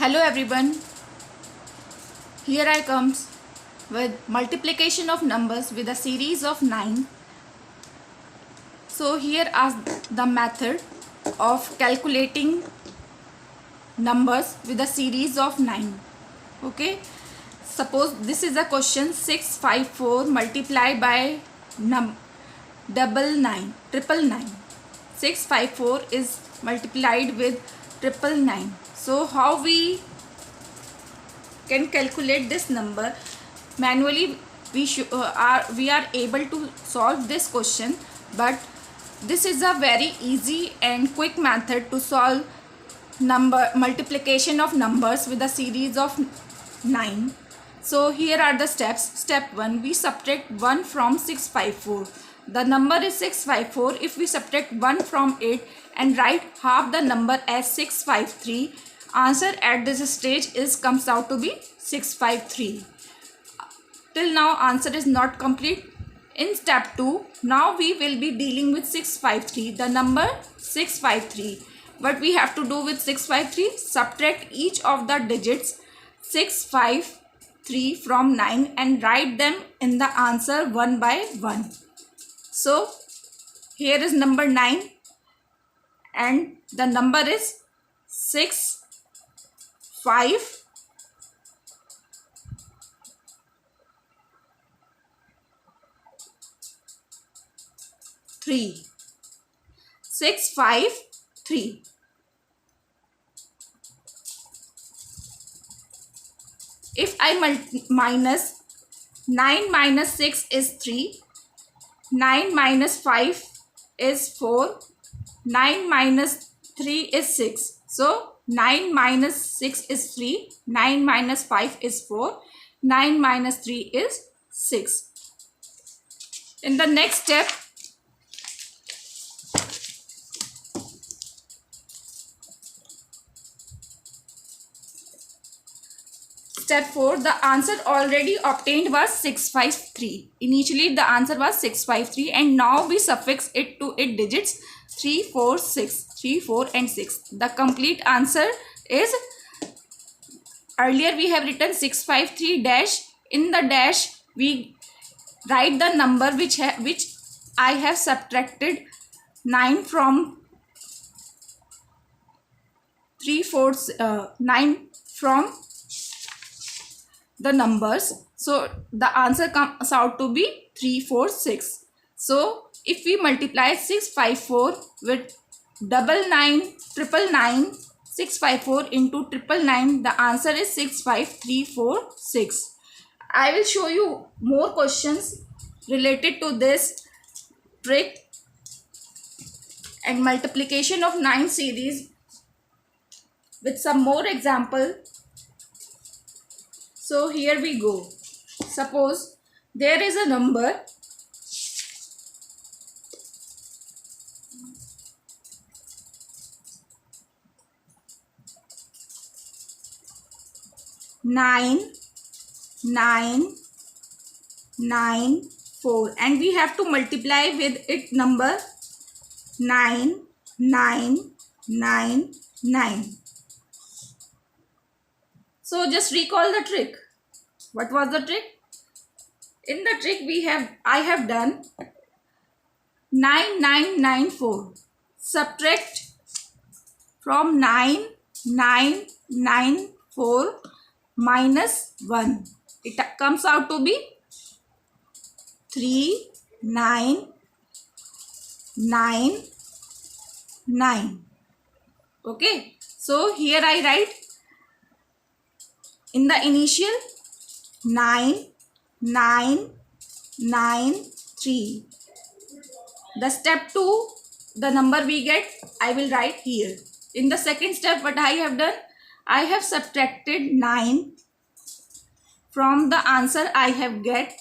Hello everyone, here I comes with multiplication of numbers with a series of 9. So here are the method of calculating numbers with a series of 9. Okay, suppose this is a question 654 multiplied by double nine, triple nine. 654 is multiplied with triple nine. So how we can calculate this number manually? We are able to solve this question, but this is a very easy and quick method to solve multiplication of numbers with a series of 9. So here are the steps. Step 1, we subtract 1 from 654. The number is 654. If we subtract 1 from it and write half the number as 653, answer at this stage comes out to be 653. Till now answer is not complete. In step 2, now we will be dealing with 653, the number 653. What we have to do with 653? Subtract each of the digits 653 from 9 and write them in the answer one by one. So here is number 9 and the number is 6 5 3. 6 5 3. If I minus 9 minus 6 is 3, 9 minus 5 is 4, 9 minus 3 is 6. So 9 minus 6 is 3, 9 minus 5 is 4, 9 minus 3 is 6. In the next step, step 4, the answer already obtained was 653. Initially the answer was 653 and now we suffix it to its digits 3, 4, 6. 3, 4 and 6. The complete answer is, earlier we have written 653 dash. In the dash we write the number which I have subtracted 9 from 9 from the numbers. So the answer comes out to be 346. So if we multiply 654 with double nine, triple nine, 654 into triple nine, the answer is 65346. I will show you more questions related to this trick and multiplication of 9 series with some more example. So here we go. Suppose there is a number 9 9 9 4 and we have to multiply with it number 9 9 9 9. So just recall the trick. What was the trick? In the trick I have done 9994. Subtract from 9994 minus 1. It comes out to be 3999. Okay. So here I write in the initial 9993. The step 2, the number we get, I will write here. In the second step, what I have done, I have subtracted 9 from the answer I have get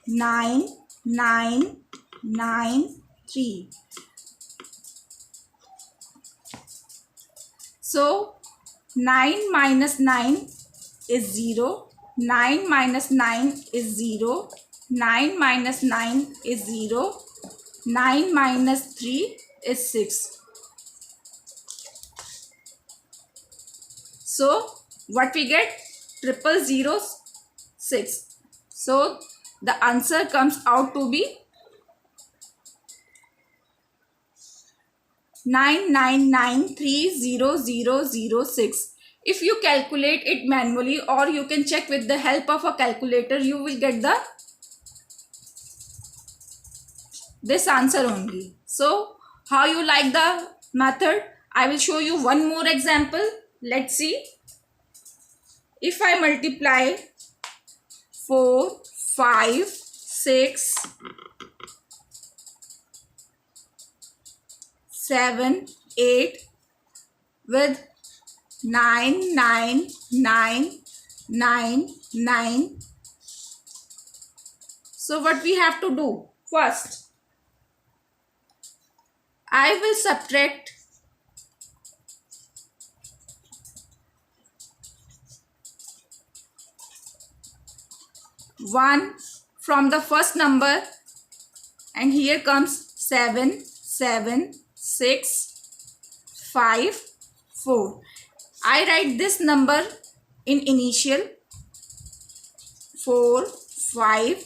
9993. So 9 minus 9 is 0, 9 minus 9 is 0, 9 minus 9 is 0, 9 minus 3 is 6. So what we get? 0006. So the answer comes out to be 999300006. If you calculate it manually or you can check with the help of a calculator, you will get this answer only. So how you like the method? I will show you one more example. Let's see. If I multiply 4, 5, 6, 7, 8 with 99999. So what we have to do? First, I will subtract 1 from the first number, and here comes 7, 7, 6, 5, 4. I write this number in initial 4, 5,